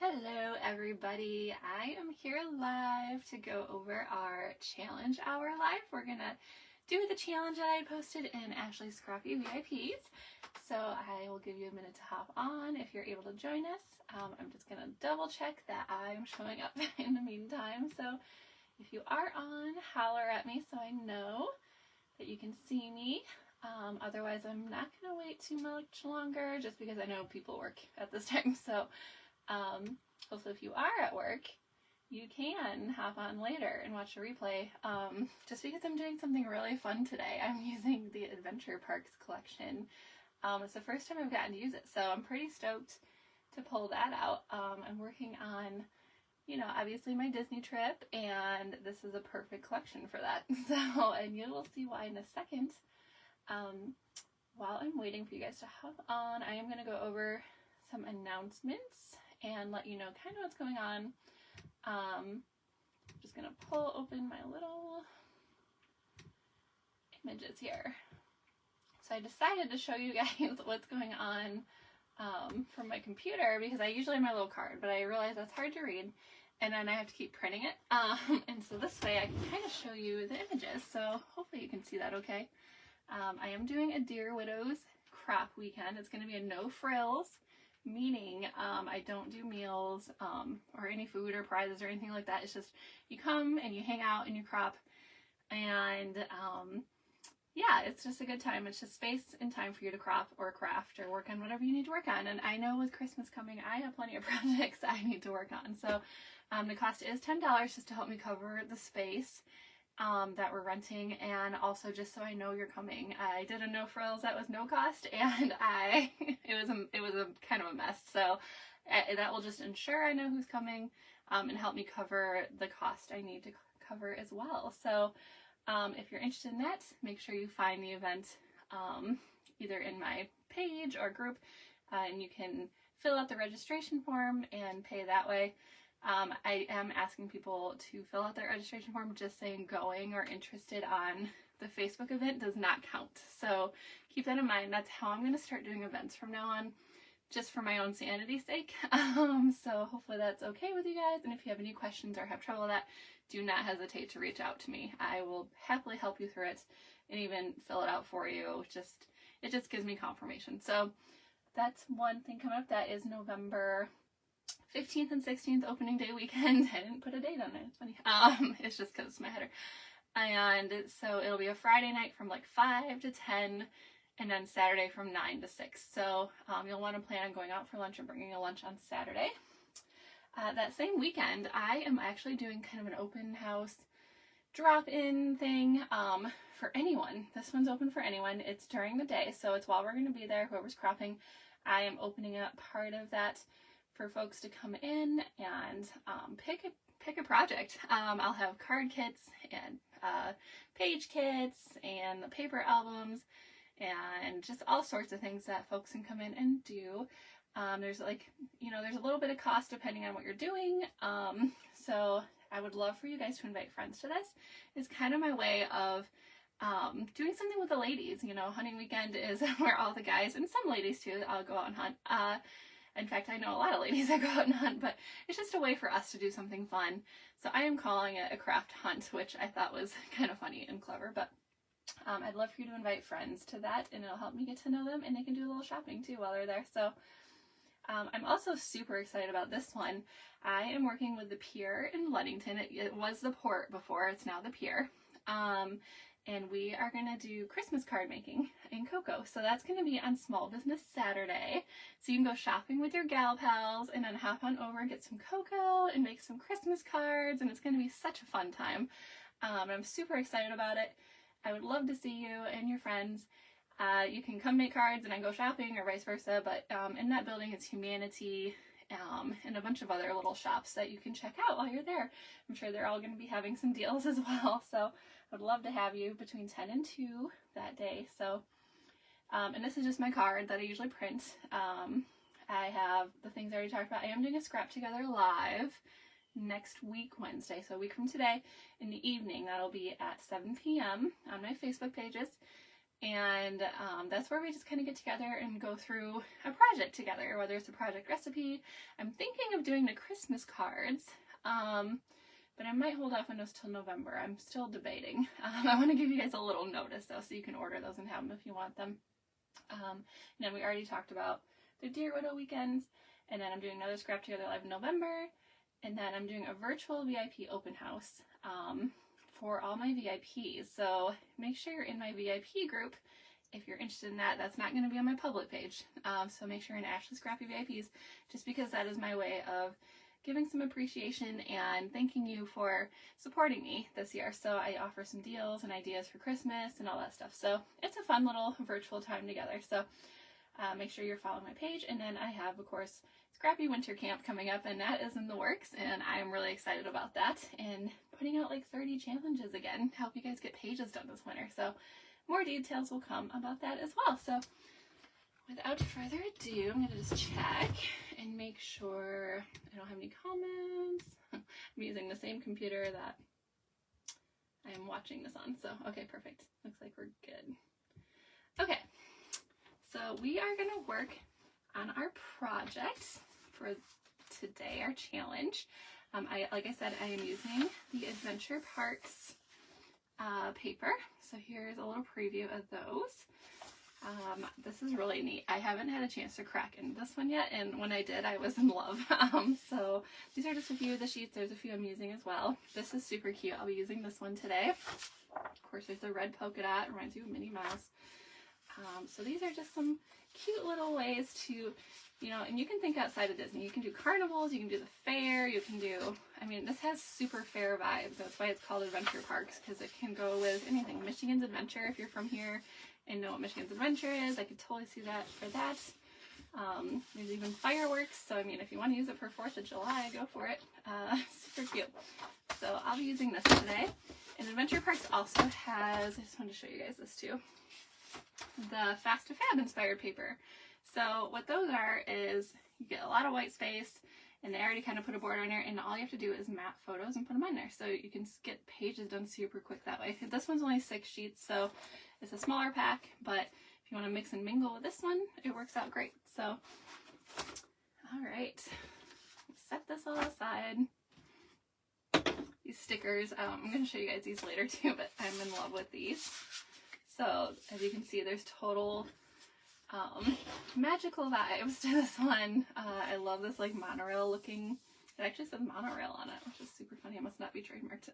Hello everybody, I am here live to go over our challenge hour live. We're gonna do the challenge that I posted in Ashley's Scrappy VIPs. So I will give you a minute to hop on if you're able to join us. I'm just gonna double check that I'm showing up in the meantime. So if you are on, holler at me so I know that you can see me. Otherwise I'm not gonna wait too much longer just because I know people work at this time. So also, if you are at work, you can hop on later and watch the replay. Just because I'm doing something really fun today, I'm using the Adventure Parks collection. It's the first time I've gotten to use it, so I'm pretty stoked to pull that out. I'm working on, obviously my Disney trip, and this is a perfect collection for that. So, and you will see why in a second. While I'm waiting for you guys to hop on, I am going to go over some announcements and let you know kind of what's going on. I'm just going to pull open my little images here. So I decided to show you guys what's going on from my computer because I usually have my little card, but I realized that's hard to read and then I have to keep printing it. And so this way I can kind of show you the images. So hopefully you can see that okay. I am doing a Dear Widows crop weekend. It's going to be a no frills, meaning I don't do meals or any food or prizes or anything like that. It's just you come and you hang out and you crop, and yeah, it's just a good time. It's just space and time for you to crop or craft or work on whatever you need to work on. And I know with Christmas coming, I have plenty of projects I need to work on. So the cost is $10 just to help me cover the space that we're renting, and also just so I know you're coming. I did a no frills that was no cost, and it was a kind of a mess. So that will just ensure I know who's coming and help me cover the cost I need to cover as well. So if you're interested in that, make sure you find the event either in my page or group, and you can fill out the registration form and pay that way. I am asking people to fill out their registration form. Just saying going or interested on the Facebook event does not count. So keep that in mind. That's how I'm going to start doing events from now on, just for my own sanity's sake. So hopefully that's okay with you guys. And if you have any questions or have trouble with that, do not hesitate to reach out to me. I will happily help you through it and even fill it out for you. It just gives me confirmation. So that's one thing coming up. That is November 15th and 16th, opening day weekend. I didn't put a date on it. It's funny. It's just because it's my header. And so it'll be a Friday night from like 5 to 10, and then Saturday from 9 to 6. So you'll want to plan on going out for lunch or bringing a lunch on Saturday. That same weekend, I am actually doing kind of an open house drop-in thing for anyone. This one's open for anyone. It's during the day, so it's while we're going to be there, whoever's cropping. I am opening up part of that for folks to come in and pick a project. I'll have card kits and page kits and the paper albums and just all sorts of things that folks can come in and do. There's there's a little bit of cost depending on what you're doing. So I would love for you guys to invite friends to this. It's kind of my way of doing something with the ladies. Hunting weekend is where all the guys, and some ladies too, I'll go out and hunt. In fact, I know a lot of ladies that go out and hunt, but it's just a way for us to do something fun. So I am calling it a craft hunt, which I thought was kind of funny and clever. But I'd love for you to invite friends to that, and it'll help me get to know them, and they can do a little shopping too while they're there. So I'm also super excited about this one. I am working with the Pier in Ludington. It was the Port before, it's now the Pier. And we are going to do Christmas card making in Cocoa. So that's going to be on Small Business Saturday. So you can go shopping with your gal pals and then hop on over and get some cocoa and make some Christmas cards. And it's going to be such a fun time. I'm super excited about it. I would love to see you and your friends. You can come make cards and then go shopping or vice versa. But in that building is Humanity and a bunch of other little shops that you can check out while you're there. I'm sure they're all going to be having some deals as well. So I would love to have you between 10 and 2 that day. So, and this is just my card that I usually print. I have the things I already talked about. I am doing a Scrap Together live next week, Wednesday. So a week from today in the evening. That'll be at 7 p.m. on my Facebook pages. And that's where we just kind of get together and go through a project together, whether it's a project recipe. I'm thinking of doing the Christmas cards, but I might hold off on those till November. I'm still debating. I want to give you guys a little notice though, so you can order those and have them if you want them. And then we already talked about the Dear Widow weekends, and then I'm doing another Scrap Together Live in November, and then I'm doing a virtual VIP open house for all my VIPs. So make sure you're in my VIP group if you're interested in that. That's not going to be on my public page. So make sure you're in Ashley Scrappy VIPs, just because that is my way of giving some appreciation and thanking you for supporting me this year. So I offer some deals and ideas for Christmas and all that stuff. So it's a fun little virtual time together. So make sure you're following my page. And then I have, of course, Scrappy Winter Camp coming up, and that is in the works, and I'm really excited about that, and putting out like 30 challenges again to help you guys get pages done this winter. So more details will come about that as well. So without further ado, I'm going to just check and make sure I don't have any comments. I'm using the same computer that I am watching this on. So, okay, perfect. Looks like we're good. Okay, so we are going to work on our project for today, our challenge. Like I said, I am using the Adventure Parks paper. So here's a little preview of those. This is really neat. I haven't had a chance to crack into this one yet, and when I did, I was in love. So these are just a few of the sheets. There's a few I'm using as well. This is super cute. I'll be using this one today. Of course, there's a red polka dot. Reminds you of Minnie Mouse. So these are just some cute little ways to, you know, and you can think outside of Disney. You can do carnivals, you can do the fair, you can do, I mean, this has super fair vibes. That's why it's called Adventure Parks, because it can go with anything. Michigan's Adventure, if you're from here and know what Michigan's Adventure is, I could totally see that for that. There's even fireworks, so I mean, if you want to use it for 4th of July, go for it. Super cute. So I'll be using this today. And Adventure Parks also has, I just wanted to show you guys this too, the Fast to Fab inspired paper. So what those are is you get a lot of white space, and they already kind of put a border on there, and all you have to do is map photos and put them on there. So you can get pages done super quick that way. This one's only 6 sheets, so it's a smaller pack, but if you want to mix and mingle with this one, it works out great. So, all right, set this all aside. These stickers, I'm going to show you guys these later too, but I'm in love with these. So as you can see, there's total magical vibes to this one. I love this like monorail looking, it actually says monorail on it, which is super funny. It must not be trademarked.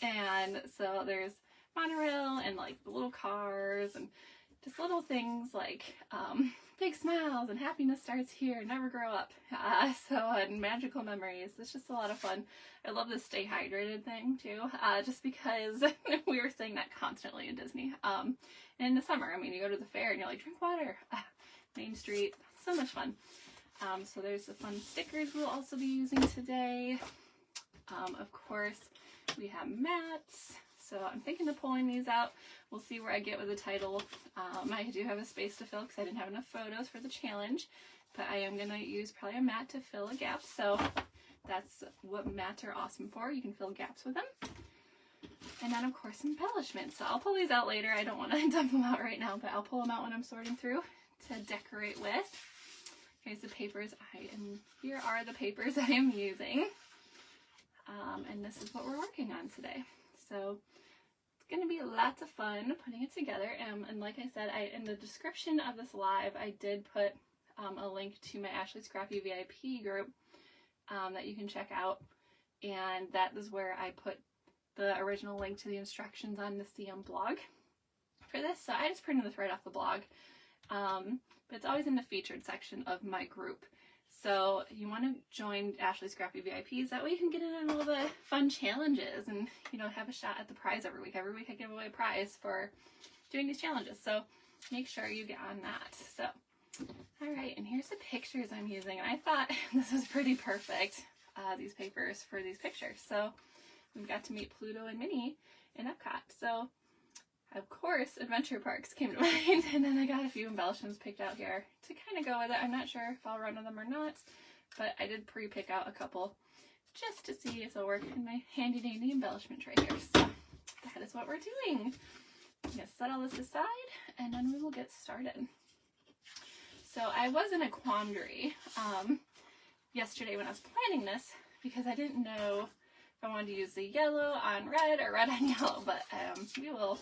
And so there's monorail and like the little cars and just little things like big smiles and happiness starts here, never grow up. And magical memories. It's just a lot of fun. I love this stay hydrated thing too, just because we were saying that constantly in Disney. And in the summer, I mean, you go to the fair and you're like, drink water. Main Street, so much fun. So there's the fun stickers we'll also be using today. Of course, we have mats. So I'm thinking of pulling these out. We'll see where I get with the title. I do have a space to fill because I didn't have enough photos for the challenge, but I am going to use probably a mat to fill a gap. So that's what mats are awesome for. You can fill gaps with them. And then, of course, embellishments. So I'll pull these out later. I don't want to dump them out right now, but I'll pull them out when I'm sorting through to decorate with. Here's the papers here are the papers I am using. And this is what we're working on today. So it's going to be lots of fun putting it together. And like I said, in the description of this live, I did put a link to my Ashley Scrappy VIP group that you can check out. And that is where I put the original link to the instructions on the CM blog for this. So I just printed this right off the blog. But it's always in the featured section of my group. So you want to join Ashley Scrappy VIPs. That way you can get in on all the fun challenges and, you know, have a shot at the prize every week. Every week I give away a prize for doing these challenges. So make sure you get on that. So, all right, and here's the pictures I'm using. And I thought this was pretty perfect, these papers for these pictures. So we've got to meet Pluto and Minnie in Epcot. So of course, Adventure Parks came to mind, and then I got a few embellishments picked out here to kind of go with it. I'm not sure if I'll run with them or not, but I did pre-pick out a couple just to see if they'll work in my handy-dandy embellishment tray here. So that is what we're doing. I'm going to set all this aside and then we will get started. So I was in a quandary yesterday when I was planning this because I didn't know if I wanted to use the yellow on red or red on yellow, but we will,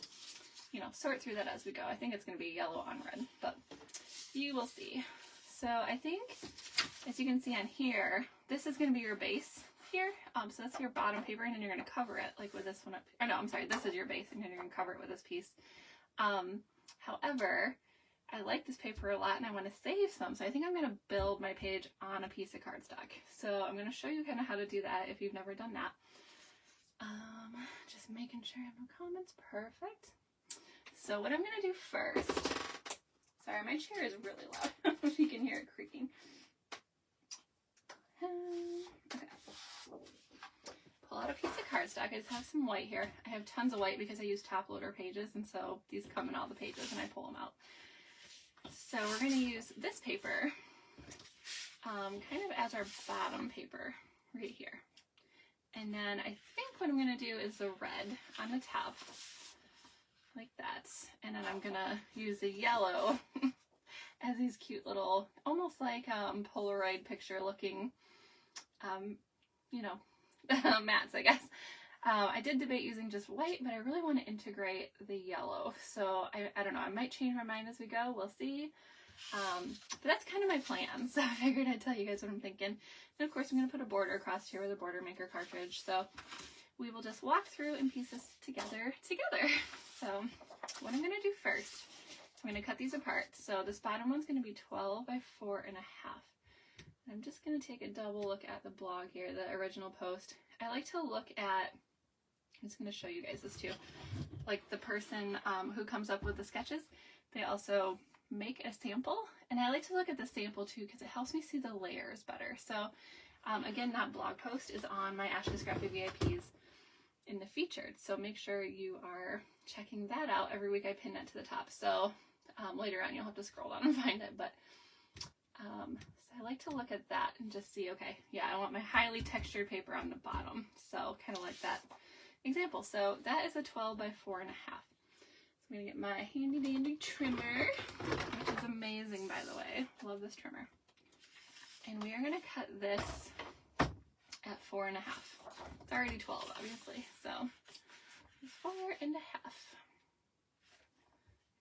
you know, sort through that as we go. I think it's going to be yellow on red, but you will see. So I think, as you can see on here, this is going to be your base here. So that's your bottom paper, and then you're going to cover it like with this one up. Or no, I'm sorry, this is your base, and then you're going to cover it with this piece. However, I like this paper a lot, and I want to save some, so I think I'm going to build my page on a piece of cardstock. So I'm going to show you kind of how to do that if you've never done that. Just making sure I have no comments. Perfect. So what I'm going to do first, sorry, my chair is really loud, if you can hear it creaking. Okay. Pull out a piece of cardstock. I just have some white here. I have tons of white because I use top loader pages, and so these come in all the pages and I pull them out. So we're going to use this paper kind of as our bottom paper right here. And then I think what I'm going to do is the red on the top, like that. And then I'm going to use the yellow as these cute little, almost like Polaroid picture looking, you know, mats, I guess. I did debate using just white, but I really want to integrate the yellow. So I don't know, I might change my mind as we go. We'll see. But that's kind of my plan. So I figured I'd tell you guys what I'm thinking. And of course, I'm going to put a border across here with a border maker cartridge. So we will just walk through and piece this together. So what I'm going to do first, I'm going to cut these apart. So this bottom one's going to be 12 by 4.5. I'm just going to take a double look at the blog here, the original post. I like to look at, I'm just going to show you guys this too, like the person who comes up with the sketches, they also make a sample, and I like to look at the sample too because it helps me see the layers better. So again, that blog post is on my Ashley Scrappy VIPs in the featured, so make sure you are checking that out. Every week I pin that to the top, so later on you'll have to scroll down and find it, but so I like to look at that and just see, okay, yeah, I want my highly textured paper on the bottom, so kind of like that example. So that is a 12 by 4.5. I'm going to get my handy dandy trimmer, which is amazing, by the way. Love this trimmer. And we are going to cut this at 4.5. It's already 12, obviously, so 4.5. Let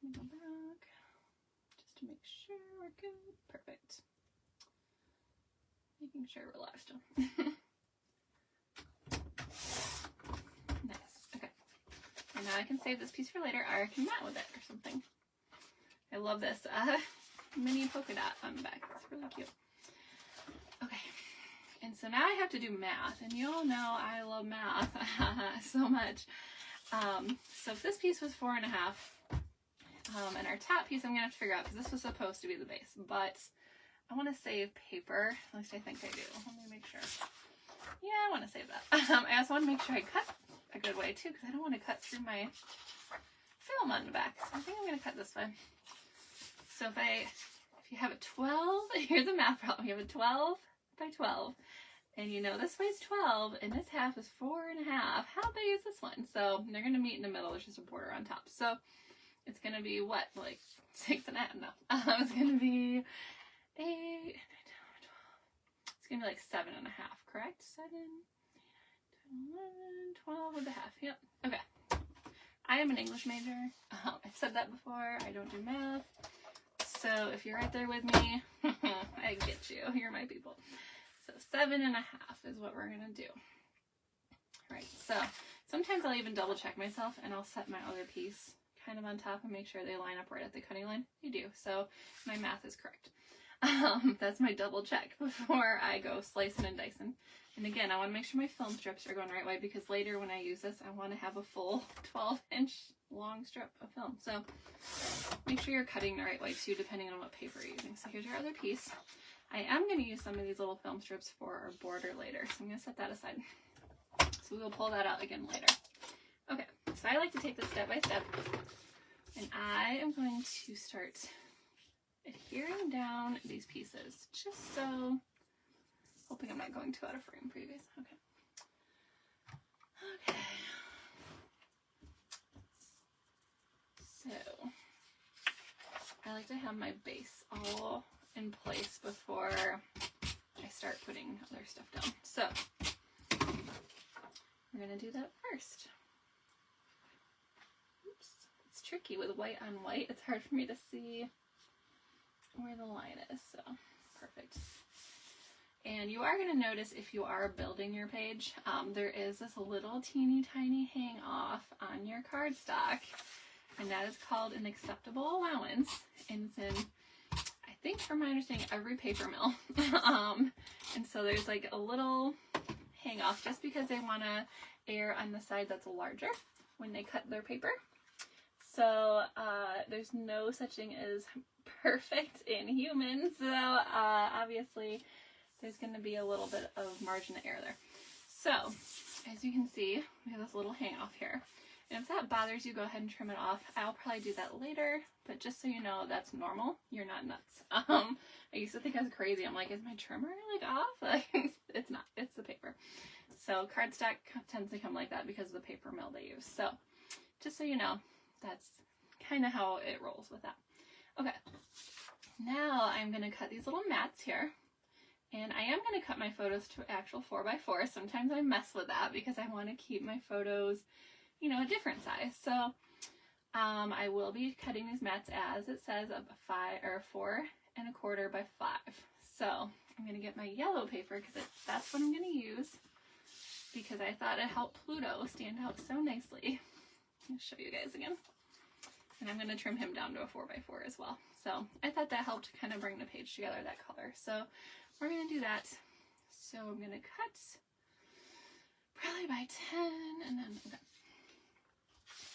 me go back just to make sure we're good. Perfect. Making sure we're live still. And now I can save this piece for later, or I can mat with it or something. I love this mini polka dot on the back. It's really cute. Okay, and so now I have to do math, and you all know I love math so much. So if this piece was 4.5, and our top piece I'm going to have to figure out, because this was supposed to be the base, but I want to save paper. At least I think I do. Let me make sure. Yeah, I want to save that. I also want to make sure I cut a good way too, because I don't want to cut through my film on the back. So I think I'm going to cut this way. So if you have a 12, here's a math problem. You have a 12 by 12, and you know this weighs 12, and this half is 4.5. How big is this one? So they're going to meet in the middle. There's just a border on top. So it's going to be what, like 6.5? No, it's going to be 8, 9, 10, 12. It's going to be like 7.5, correct? 7, 11, 12.5. Yep. Okay. I am an English major. I've said that before. I don't do math. So if you're right there with me, I get you. You're my people. So 7.5 is what we're going to do. Right. So sometimes I'll even double check myself, and I'll set my other piece kind of on top and make sure they line up right at the cutting line. They do. So my math is correct. That's my double check before I go slicing and dicing. And again, I want to make sure my film strips are going the right way, because later when I use this, I want to have a full 12-inch long strip of film. So make sure you're cutting the right way too, depending on what paper you're using. So here's your other piece. I am going to use some of these little film strips for our border later, so I'm going to set that aside. So we will pull that out again later. Okay, so I like to take this step by step, and I am going to start adhering down these pieces, just so, hoping I'm not going too out of frame for you guys. Okay. Okay. So I like to have my base all in place before I start putting other stuff down. So we're going to do that first. Oops. It's tricky with white on white. It's hard for me to see where the line is. So perfect. And you are going to notice if you are building your page, there is this little teeny tiny hang off on your cardstock, and that is called an acceptable allowance, and it's in, I think from my understanding, every paper mill. And so there's like a little hang off just because they want to err on the side that's larger when they cut their paper. So there's no such thing as perfect in humans, so obviously there's going to be a little bit of margin of error there. So, as you can see, we have this little hang off here. And if that bothers you, go ahead and trim it off. I'll probably do that later, but just so you know, that's normal. You're not nuts. I used to think I was crazy. I'm like, is my trimmer like off? Like, it's not. It's the paper. So cardstock tends to come like that because of the paper mill they use. So, just so you know, that's kind of how it rolls with that. Okay, now I'm going to cut these little mats here. And I am going to cut my photos to actual 4x4. Sometimes I mess with that because I want to keep my photos, you know, a different size. So I will be cutting these mats as it says a 4 1/4 by 5. So I'm going to get my yellow paper because that's what I'm going to use because I thought it helped Pluto stand out so nicely. I'll show you guys again. And I'm going to trim him down to a 4x4 as well. So I thought that helped kind of bring the page together, that color. So we're going to do that. So I'm going to cut probably by 10 and then okay.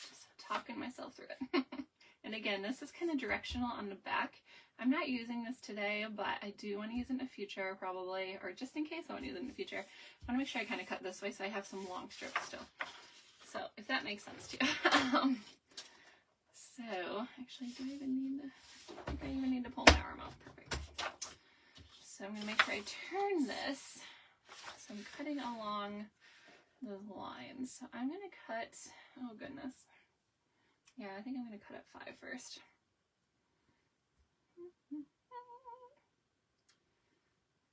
Just talking myself through it. And again, this is kind of directional on the back. I'm not using this today, but I do want to use it in the future probably, or just in case I want to use it in the future. I want to make sure I kind of cut this way so I have some long strips still. So if that makes sense to you. So actually, do I even need to, I think I even need to pull my arm out. Perfect. So I'm going to make sure I turn this. So I'm cutting along those lines. So I'm going to cut, oh goodness. Yeah, I think I'm going to cut at 5 first.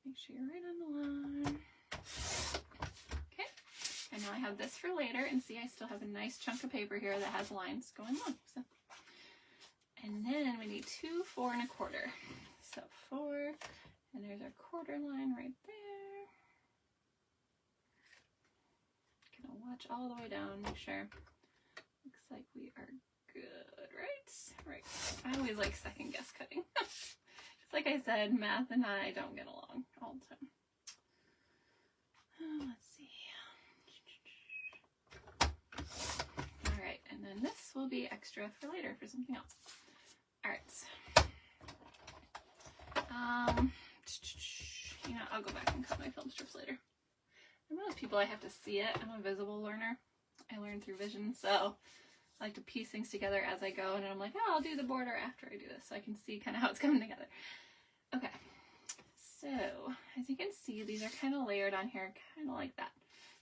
Make sure you're right on the line. Okay. And now I have this for later. And see, I still have a nice chunk of paper here that has lines going on. So, and then we need 2 4 1/4. So 4. And there's our quarter line right there. Gonna watch all the way down, make sure. Looks like we are good, right? Right. I always like second guess cutting. It's like I said, math and I don't get along all the time. Let's see. All right, and then this will be extra for later for something else. All right. You know, I'll go back and cut my film strips later. I'm one of those people, I have to see it. I'm a visual learner. I learn through vision, so I like to piece things together as I go, and I'm like, oh, I'll do the border after I do this, so I can see kind of how it's coming together. Okay, so as you can see, these are kind of layered on here, kind of like that.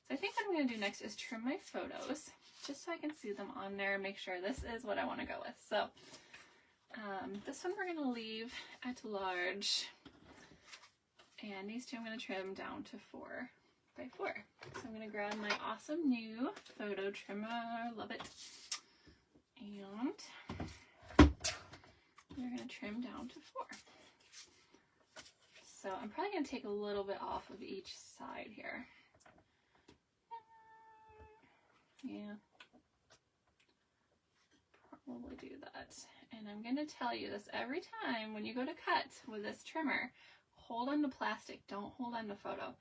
So I think what I'm going to do next is trim my photos, just so I can see them on there and make sure this is what I want to go with. So this one we're going to leave at large. And these two I'm going to trim down to 4 by 4. So I'm going to grab my awesome new photo trimmer. Love it. And we're going to trim down to 4. So I'm probably going to take a little bit off of each side here. Yeah. Probably do that. And I'm going to tell you this every time when you go to cut with this trimmer. Hold on to plastic, don't hold on to photo,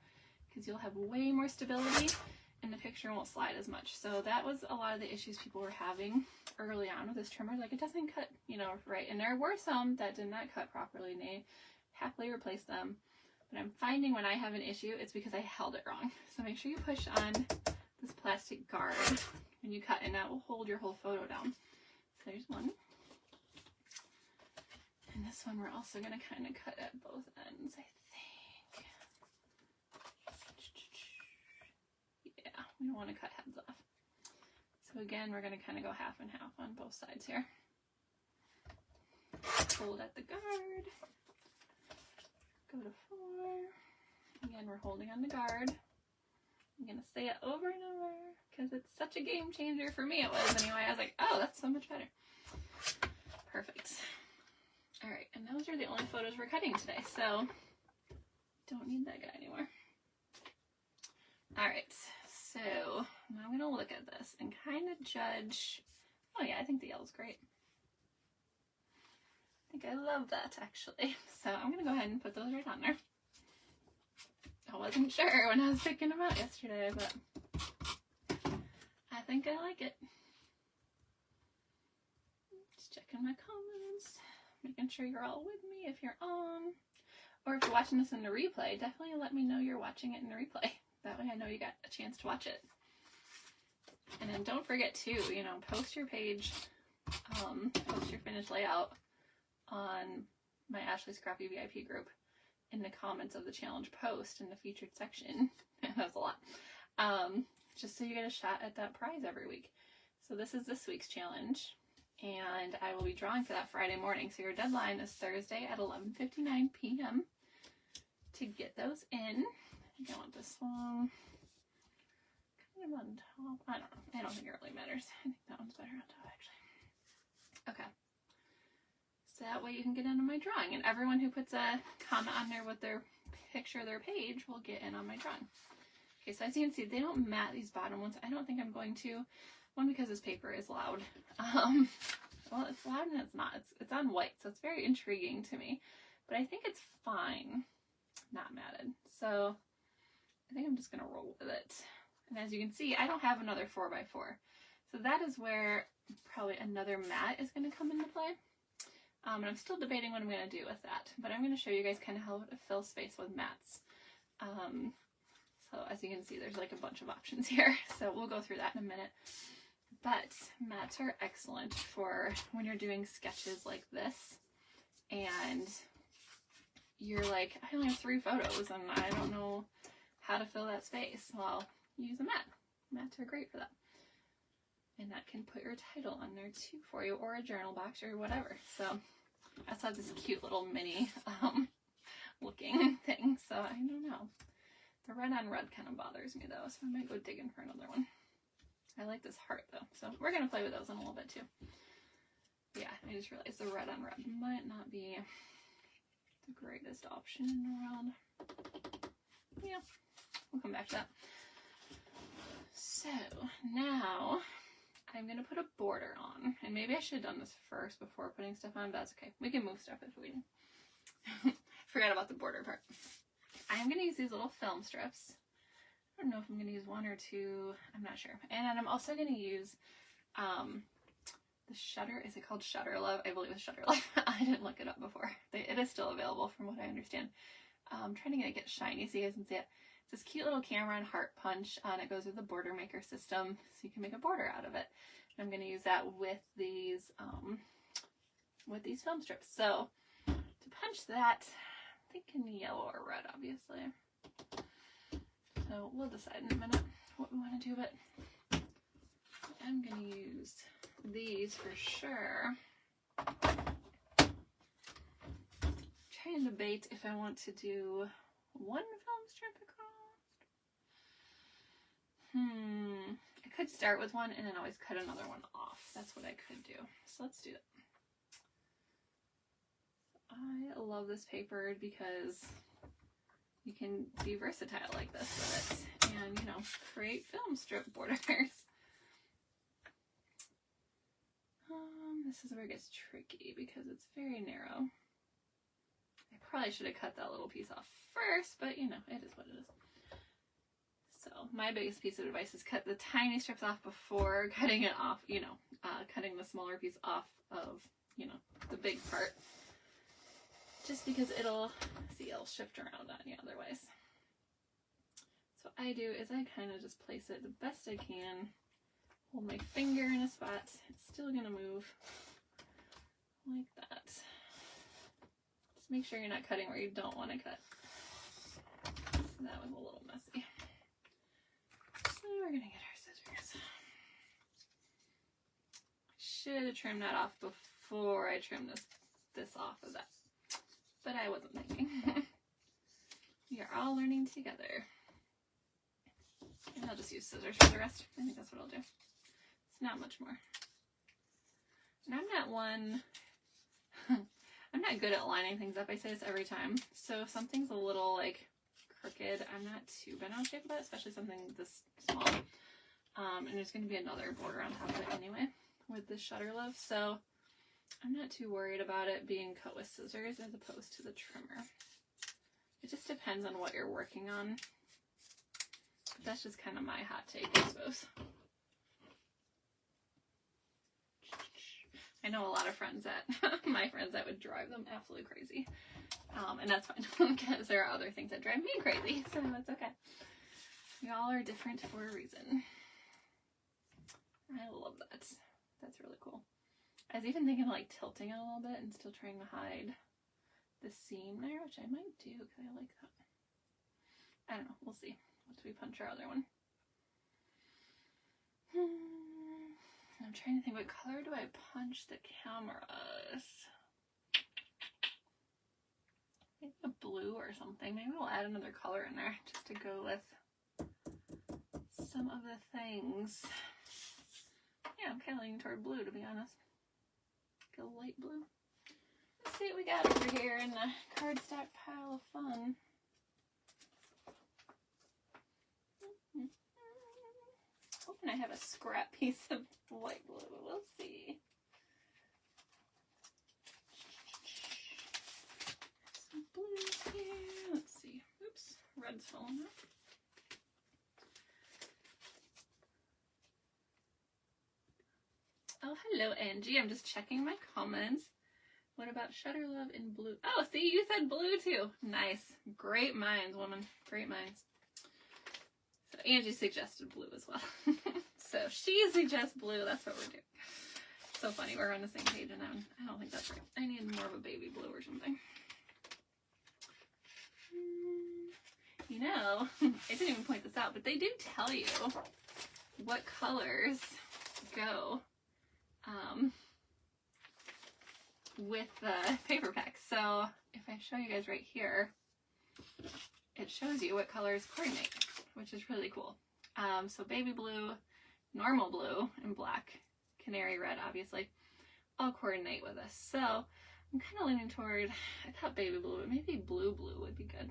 because you'll have way more stability and the picture won't slide as much. So that was a lot of the issues people were having early on with this trimmer. Like, it doesn't cut, you know, right. And there were some that did not cut properly and they happily replaced them. But I'm finding when I have an issue, it's because I held it wrong. So make sure you push on this plastic guard when you cut, and that will hold your whole photo down. So there's one. And this one we're also going to kind of cut at both ends, I think. Yeah, we don't want to cut heads off. So again, we're going to kind of go half and half on both sides here. hold at the guard. Go to 4. Again, we're holding on the guard. I'm going to say it over and over because it's such a game changer for me. It was anyway. I was like, oh, that's so much better. Perfect. All right, and those are the only photos we're cutting today, so don't need that guy anymore. All right, so now I'm going to look at this and kind of judge. Oh yeah, I think the yellow's great. I think I love that, actually. So I'm going to go ahead and put those right on there. I wasn't sure when I was picking them out yesterday, but I think I like it. Just checking my comments, making sure you're all with me if you're on. Or if you're watching this in the replay, definitely let me know you're watching it in the replay. That way I know you got a chance to watch it. And then don't forget to, you know, post your page, post your finished layout on my Ashley Scrappy VIP group in the comments of the challenge post in the featured section. That was a lot. Just so you get a shot at that prize every week. So this is this week's challenge, and I will be drawing for that Friday morning. So your deadline is Thursday at 11:59 p.m. to get those in. I think I want this one kind of on top. I don't know. I don't think it really matters. I think that one's better on top, actually. Okay. So that way you can get into my drawing, and everyone who puts a comment on there with their picture of their page will get in on my drawing. Okay, so as you can see, they don't mat these bottom ones. I don't think I'm going to. One, because this paper is loud. Well, it's loud and it's not. It's on white, so it's very intriguing to me. But I think it's fine not matted. So I think I'm just going to roll with it. And as you can see, I don't have another 4x4. So that is where probably another mat is going to come into play. And I'm still debating what I'm going to do with that. But I'm going to show you guys kind of how to fill space with mats. So as you can see, there's like a bunch of options here. So we'll go through that in a minute. But mats are excellent for when you're doing sketches like this. And you're like, I only have 3 photos and I don't know how to fill that space. Well, use a mat. Mats are great for that. And that can put your title on there too for you, or a journal box or whatever. So I saw this cute little mini looking thing. So I don't know. The red on red kind of bothers me though, so I might go digging for another one. I like this heart though, so we're going to play with those in a little bit too. But yeah, I just realized the red on red might not be the greatest option in the world. Yeah, we'll come back to that. So now I'm going to put a border on, and maybe I should have done this first before putting stuff on, but that's okay. We can move stuff if we need. Forgot about the border part. I'm going to use these little film strips. I don't know if I'm going to use 1 or 2. I'm not sure. And then I'm also going to use the Shutter. Is it called Shutter Love? I believe it's Shutter Love. I didn't look it up before. It is still available from what I understand. I'm trying to get it shiny so you guys can see it. It's this cute little camera and heart punch, and it goes with the border maker system, so you can make a border out of it. And I'm going to use that with these film strips. So to punch that, I'm thinking yellow or red, obviously. So we'll decide in a minute what we want to do, but I'm going to use these for sure. Trying to debate if I want to do 1 film strip across. I could start with 1 and then always cut another one off. That's what I could do. So let's do that. I love this paper because you can be versatile like this with it and, you know, create film strip borders. This is where it gets tricky because it's very narrow. I probably should have cut that little piece off first, but you know, it is what it is. So my biggest piece of advice is cut the tiny strips off before cutting it off, you know, cutting the smaller piece off of, you know, the big part. Just because it'll shift around on you otherwise. So what I do is I kind of just place it the best I can. Hold my finger in a spot. It's still going to move like that. Just make sure you're not cutting where you don't want to cut. So that was a little messy. So we're going to get our scissors. Should have trimmed that off before I trimmed this this off of that. But I wasn't thinking. We are all learning together. And I'll just use scissors for the rest. I think that's what I'll do. It's not much more. And I'm not one, I'm not good at lining things up. I say this every time. So if something's a little like crooked, I'm not too bent on shape of it, especially something this small. And there's going to be another border on top of it anyway with the Shutterlove. So I'm not too worried about it being cut with scissors as opposed to the trimmer. It just depends on what you're working on. But that's just kind of my hot take, I suppose. I know a lot of friends that, my friends that would drive them absolutely crazy. And that's fine, because there are other things that drive me crazy, so it's okay. We all are different for a reason. I love that. That's really cool. I was even thinking of like tilting it a little bit and still trying to hide the seam there, which I might do because I like that. I don't know. We'll see once we punch our other one. I'm trying to think, what color do I punch the cameras? Maybe a blue or something. Maybe we'll add another color in there just to go with some of the things. Yeah, I'm kind of leaning toward blue, to be honest. Like a light blue. Let's see what we got over here in the cardstock pile of fun. Hoping I have a scrap piece of light blue. We'll see. Some blues here. Let's see. Oops, red's falling out. Oh, hello, Angie. I'm just checking my comments. What about Shutterlove in blue? Oh, see, you said blue too. Nice. Great minds, woman. Great minds. So Angie suggested blue as well. So she suggests blue. That's what we're doing. So funny. We're on the same page, and I don't think that's right. I need more of a baby blue or something. You know, I didn't even point this out, but they do tell you what colors go with the paper pack. So if I show you guys right here, it shows you what colors coordinate, which is really cool. So baby blue, normal blue, and black, canary red, obviously, all coordinate with this. So I'm kind of leaning toward, I thought baby blue, but maybe blue would be good.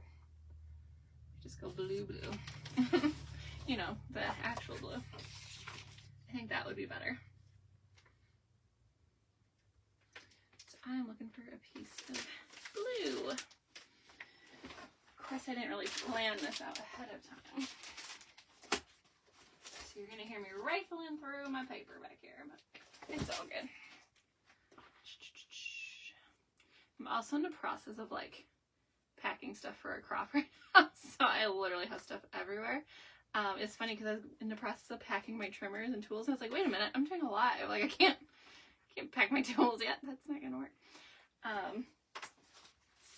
Just go blue. You know, the actual blue. I think that would be better. So I'm looking for a piece of blue. Of course, I didn't really plan this out ahead of time. So you're gonna hear me rifling through my paper back here, but it's all good. I'm also in the process of like packing stuff for a crop right now, so I literally have stuff everywhere. It's funny because I was in the process of packing my trimmers and tools, and I was like, wait a minute, I'm doing a live. Like, I can't pack my tools yet. That's not gonna work.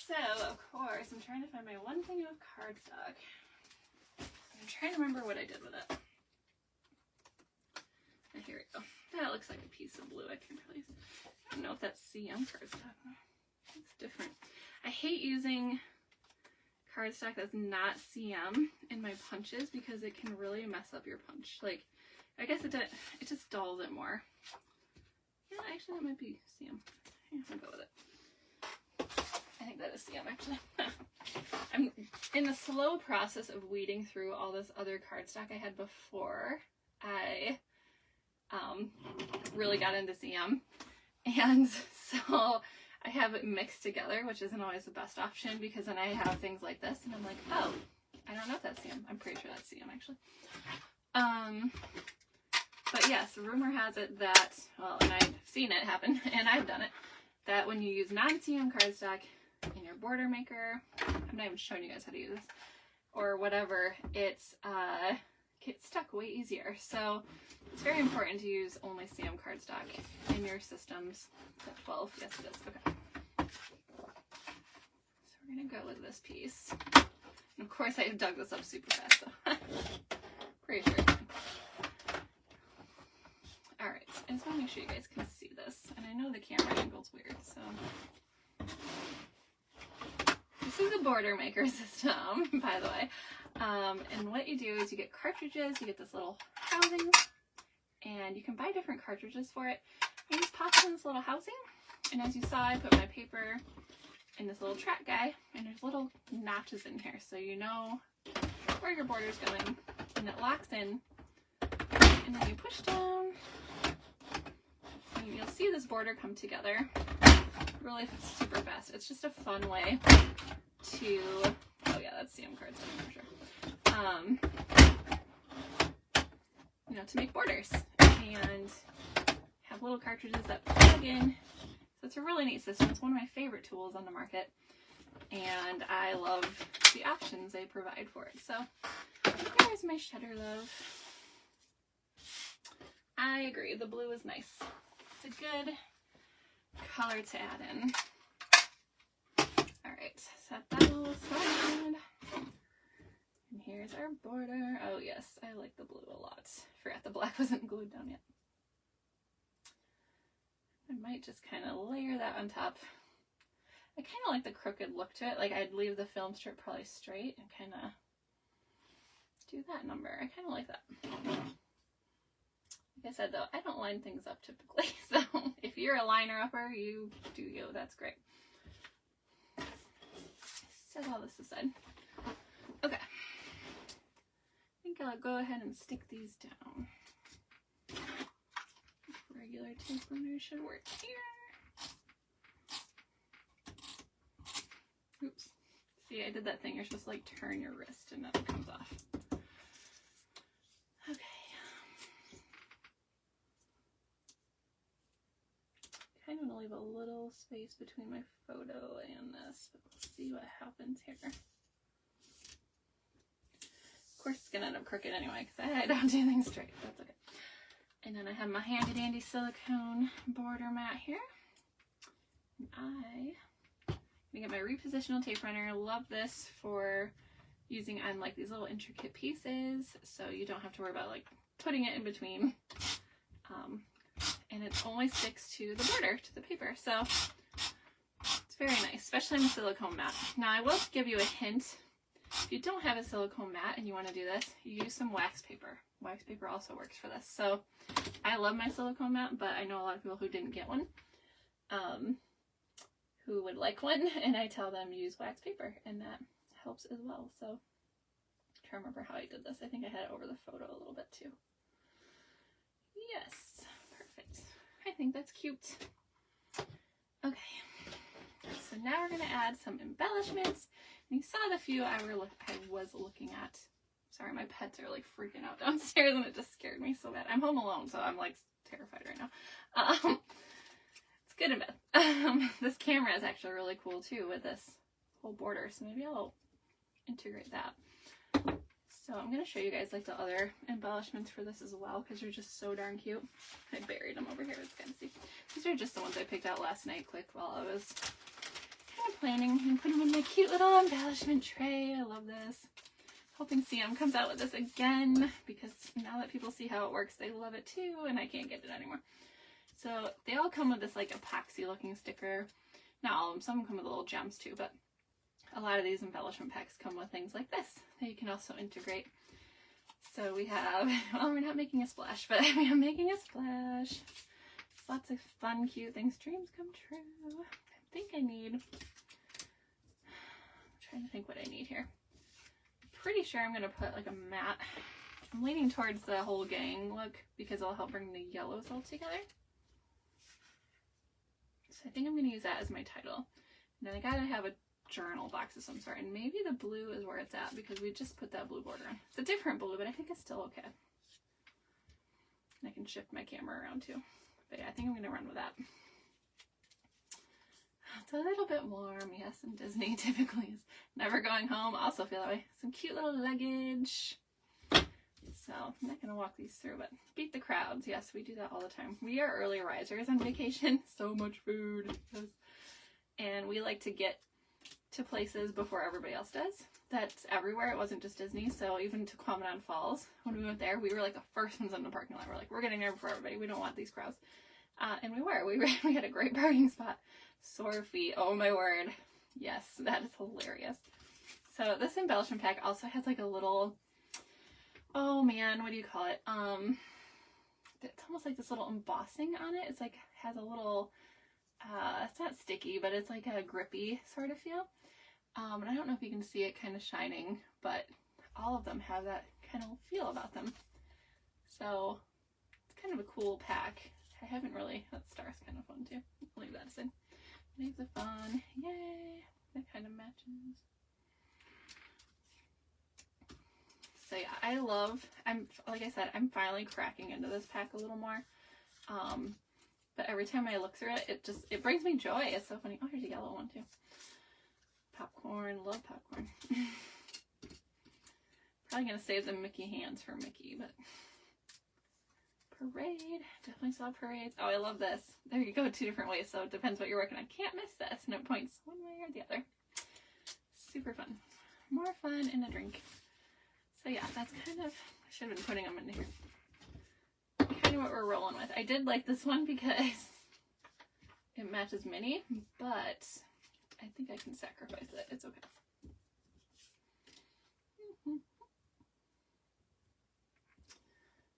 So of course I'm trying to find my one thing of cardstock. I'm trying to remember what I did with it. And here we go. That looks like a piece of blue. I can probably, I don't know if that's CM cardstock. It's different. I hate using cardstock that's not CM in my punches because it can really mess up your punch. Like, I guess it just dulls it more. Yeah, actually that might be CM. Yeah, I'll go with it. I think that is CM actually. I'm in the slow process of weeding through all this other cardstock I had before I really got into CM. And so I have it mixed together, which isn't always the best option because then I have things like this and I'm like, oh, I don't know if that's CM. I'm pretty sure that's CM actually. But yes, rumor has it that, well, and I've seen it happen and I've done it, that when you use non-CM cardstock in your border maker, I'm not even showing you guys how to use this, or whatever, it's gets stuck way easier. So it's very important to use only CM cardstock in your systems. Is that 12? Yes, it is. Okay. So we're going to go with this piece. And of course, I dug this up super fast, so pretty sure it's fine. Alright, I just want to make sure you guys can see this. And I know the camera angle's weird, so This is a border maker system, by the way. And what you do is you get cartridges, you get this little housing, and you can buy different cartridges for it. You just pop it in this little housing, and as you saw, I put my paper in this little track guy, and there's little notches in here, so you know where your border's going, and it locks in, and then you push down, and you'll see this border come together really super fast. It's just a fun way to, oh yeah, that's CM cards for sure. You know, to make borders and have little cartridges that plug in. So it's a really neat system. It's one of my favorite tools on the market, and I love the options they provide for it. So here's my Shedder Love. I agree, the blue is nice. It's a good color to add in. Alright, set that all aside. And here's our border. Oh yes, I like the blue a lot. Forgot the black wasn't glued down yet. I might just kind of layer that on top. I kind of like the crooked look to it. Like I'd leave the film strip probably straight and kind of do that number. I kind of like that. Like I said though, I don't line things up typically. So if you're a liner upper, you do you. That's great. Set all this aside. Okay. I think I'll go ahead and stick these down. Regular tape runner should work here. Oops. See, I did that thing. You're supposed to like turn your wrist and then it comes off. Okay. Kind of want to leave a little space between my photo and this, but we'll see what happens here. Of course, it's going to end up crooked anyway because I don't do things straight. That's okay. And then I have my handy dandy silicone border mat here. And I'm going to get my repositional tape runner. Love this for using on like these little intricate pieces, so you don't have to worry about like putting it in between. And it only sticks to the border, to the paper. So it's very nice, especially in the silicone mat. Now I will give you a hint. If you don't have a silicone mat and you want to do this, you use some wax paper. Wax paper also works for this. So I love my silicone mat, but I know a lot of people who didn't get one, who would like one, and I tell them use wax paper, and that helps as well. So I'm trying to remember how I did this. I think I had it over the photo a little bit too. Yes, perfect. I think that's cute. Okay, so now we're gonna add some embellishments. And you saw the few I was looking at. Sorry, my pets are like freaking out downstairs and it just scared me so bad. I'm home alone, so I'm like terrified right now. It's good and bad. This camera is actually really cool too with this whole border, so maybe I'll integrate that. So I'm going to show you guys like the other embellishments for this as well, because they're just so darn cute. I buried them over here, let's kind of see. These are just the ones I picked out last night quick while I was kind of planning and putting them in my cute little embellishment tray. I love this. Hoping CM comes out with this again, because now that people see how it works, they love it too, and I can't get it anymore. So they all come with this like epoxy looking sticker. Not all of them, some come with little gems too, but a lot of these embellishment packs come with things like this that you can also integrate. So we have, well, we're not making a splash, but we are making a splash. It's lots of fun, cute things. Dreams come true. I think I need, I'm trying to think what I need here. Pretty sure I'm going to put like a matte. I'm leaning towards the whole gang look because it'll help bring the yellows all together. So I think I'm going to use that as my title. And then I got to have a journal box of some sort, and maybe the blue is where it's at because we just put that blue border on. It's a different blue, but I think it's still okay. And I can shift my camera around too. But yeah, I think I'm going to run with that. It's a little bit warm, yes, and Disney typically is never going home. I also feel that way. Some cute little luggage. So I'm not going to walk these through, but beat the crowds. Yes, we do that all the time. We are early risers on vacation. So much food. And we like to get to places before everybody else does. That's everywhere. It wasn't just Disney. So even to Quamanon Falls, when we went there, we were like the first ones in the parking lot. We're like, we're getting there before everybody. We don't want these crowds. And we were. We had a great parking spot. Sorphy. Oh my word. Yes, that is hilarious. So this embellishment pack also has like a little, oh man, what do you call it? It's almost like this little embossing on it. It's like, has a little, it's not sticky, but it's like a grippy sort of feel. And I don't know if you can see it kind of shining, but all of them have that kind of feel about them. So it's kind of a cool pack. I haven't really, that star's kind of fun too. I'll leave that aside. Leave the fun. Yay! That kind of matches. So yeah, I love, like I said, I'm finally cracking into this pack a little more. But every time I look through it, it brings me joy. It's so funny. Oh, here's a yellow one too. Popcorn, love popcorn. Probably gonna save the Mickey hands for Mickey, but parade, definitely saw parades. Oh, I love this. There you go, 2 different ways, so it depends what you're working on. Can't miss this, and it points one way or the other. Super fun. More fun in a drink. So yeah, that's kind of, I should have been putting them in here. Kind of what we're rolling with. I did like this one because it matches Minnie, but I think I can sacrifice it. It's okay.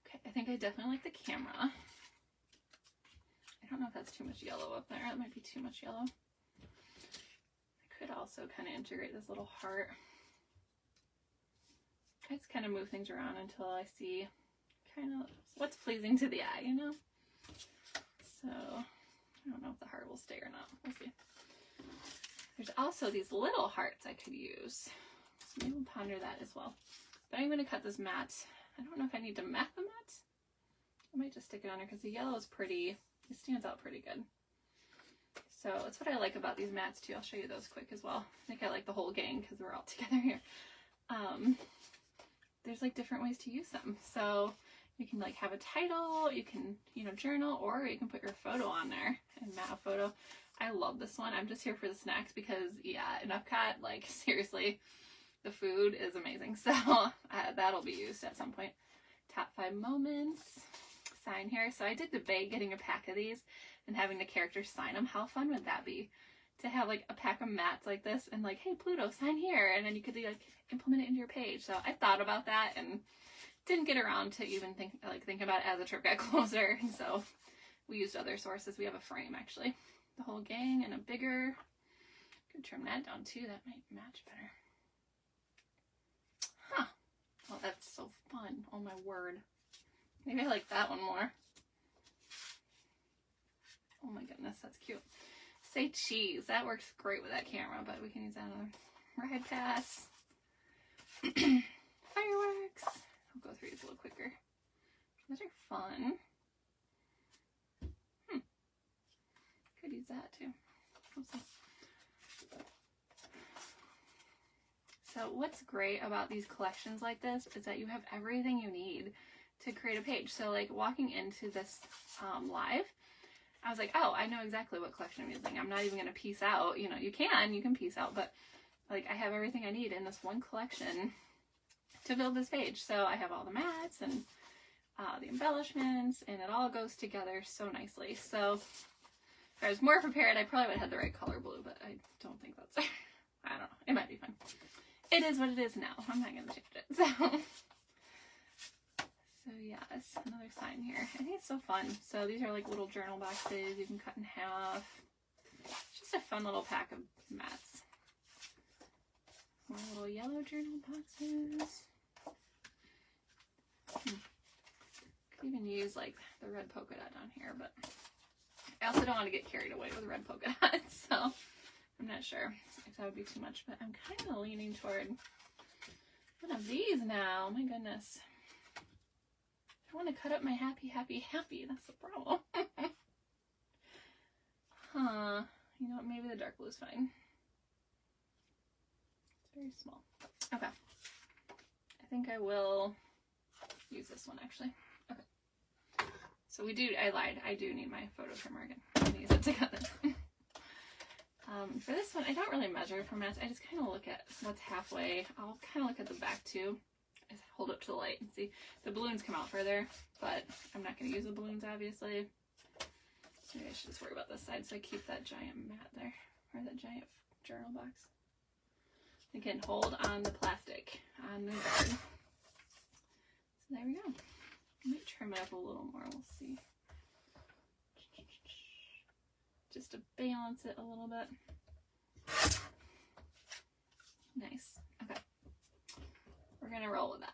Okay, I think I definitely like the camera. I don't know if that's too much yellow up there. That might be too much yellow. I could also kind of integrate this little heart. I just kind of move things around until I see kind of what's pleasing to the eye, you know? So, I don't know if the heart will stay or not. We'll see. There's also these little hearts I could use. So maybe we'll ponder that as well. But I'm going to cut this matte. I don't know if I need to matte the matte. I might just stick it on there because the yellow is pretty, it stands out pretty good. So that's what I like about these mattes too. I'll show you those quick as well. I think I like the whole gang because we're all together here. There's like different ways to use them. So you can like have a title, you can, you know, journal, or you can put your photo on there and matte a photo. I love this one. I'm just here for the snacks because yeah, in Epcot, like seriously, the food is amazing. So that'll be used at some point. Top 5 moments, sign here. So I did debate getting a pack of these and having the characters sign them. How fun would that be? To have like a pack of mats like this and like, hey Pluto, sign here, and then you could like implement it into your page. So I thought about that and didn't get around to even think about it as the trip got closer. So we used other sources. We have a frame actually, the whole gang, and a bigger. Could trim that down too. That might match better. Huh. Oh, that's so fun. Oh my word. Maybe I like that one more. Oh my goodness, that's cute. Say cheese. That works great with that camera, but we can use that on a ride pass. Fireworks. I'll go through these a little quicker. Those are fun. Could use that too. We'll see. So what's great about these collections like this is that you have everything you need to create a page. So like walking into this live, I was like, oh, I know exactly what collection I'm using. I'm not even going to piece out, you know, you can piece out, but like I have everything I need in this one collection to build this page. So I have all the mats and the embellishments, and it all goes together so nicely. So if I was more prepared, I probably would have had the right color blue, but I don't think that's, I don't know, it might be fun. It is what it is now. I'm not going to change it. So yes, another sign here. I think it's so fun. So these are like little journal boxes you can cut in half. It's just a fun little pack of mats. More little yellow journal boxes. Could even use like the red polka dot down here, but I also don't want to get carried away with red polka dots, so I'm not sure if that would be too much, but I'm kind of leaning toward one of these now. My goodness. I want to cut up my happy, happy, happy. That's the problem. Huh. You know what? Maybe the dark blue is fine. It's very small. Okay. I think I will use this one actually. Okay. So I lied. I do need my photo trimmer again. I'm going to use it to cut this. For this one, I don't really measure for mats. I just kind of look at what's halfway. I'll kind of look at the back too. Just hold up to the light and see. The balloons come out further, but I'm not going to use the balloons obviously. So maybe I should just worry about this side so I keep that giant mat there, or that giant journal box. Again, hold on the plastic on the guard. So there we go. I might trim it up a little more, we'll see. Just to balance it a little bit. Nice. Okay. We're gonna roll with that.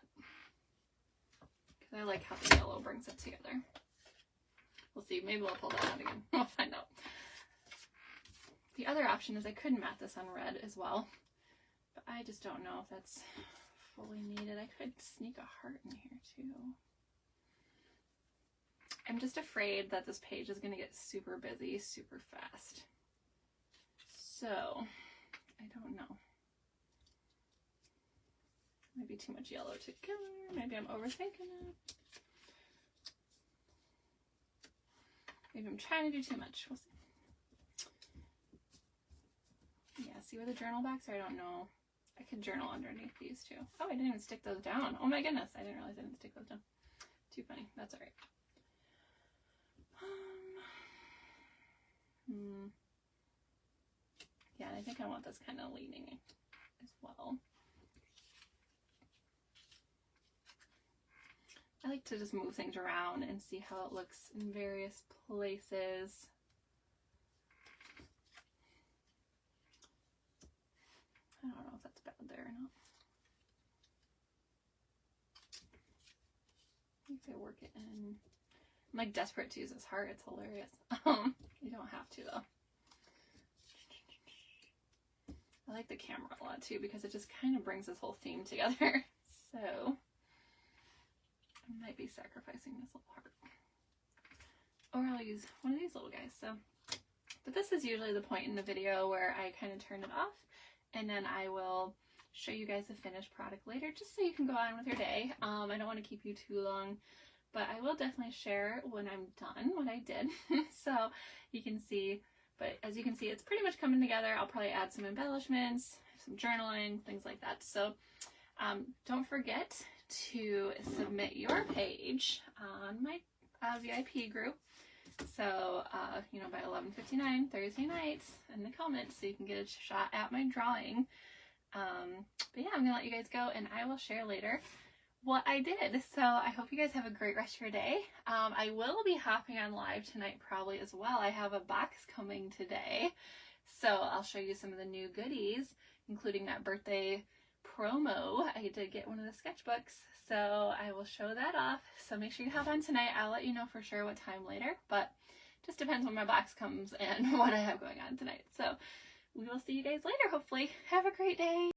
Because I like how the yellow brings it together. We'll see. Maybe we'll pull that out again. We'll find out. The other option is I could mat this on red as well. But I just don't know if that's fully needed. I could sneak a heart in here too. I'm just afraid that this page is going to get super busy super fast. So, I don't know. Maybe too much yellow together. Maybe I'm overthinking it. Maybe I'm trying to do too much. We'll see. Yeah, see where the journal backs are? I don't know. I could journal underneath these too. Oh, I didn't even stick those down. Oh my goodness. I didn't realize I didn't stick those down. Too funny. That's alright. Yeah, I think I want this kind of leaning as well. I like to just move things around and see how it looks in various places. I don't know if that's bad there or not. I think I work it in. I'm like desperate to use this heart. It's hilarious. You don't have to though. I like the camera a lot too because it just kind of brings this whole theme together. So I might be sacrificing this little heart. Or I'll use one of these little guys. So, but this is usually the point in the video where I kind of turn it off and then I will show you guys the finished product later just so you can go on with your day. I don't want to keep you too long, but I will definitely share when I'm done what I did so you can see. But as you can see, it's pretty much coming together. I'll probably add some embellishments, some journaling, things like that. So don't forget to submit your page on my VIP group. So, you know, by 11:59 Thursday nights in the comments so you can get a shot at my drawing. But yeah, I'm gonna let you guys go and I will share later what I did. So I hope you guys have a great rest of your day. I will be hopping on live tonight probably as well. I have a box coming today. So I'll show you some of the new goodies, including that birthday promo. I did get one of the sketchbooks, so I will show that off. So make sure you hop on tonight. I'll let you know for sure what time later, but just depends when my box comes and what I have going on tonight. So we will see you guys later, hopefully. Have a great day.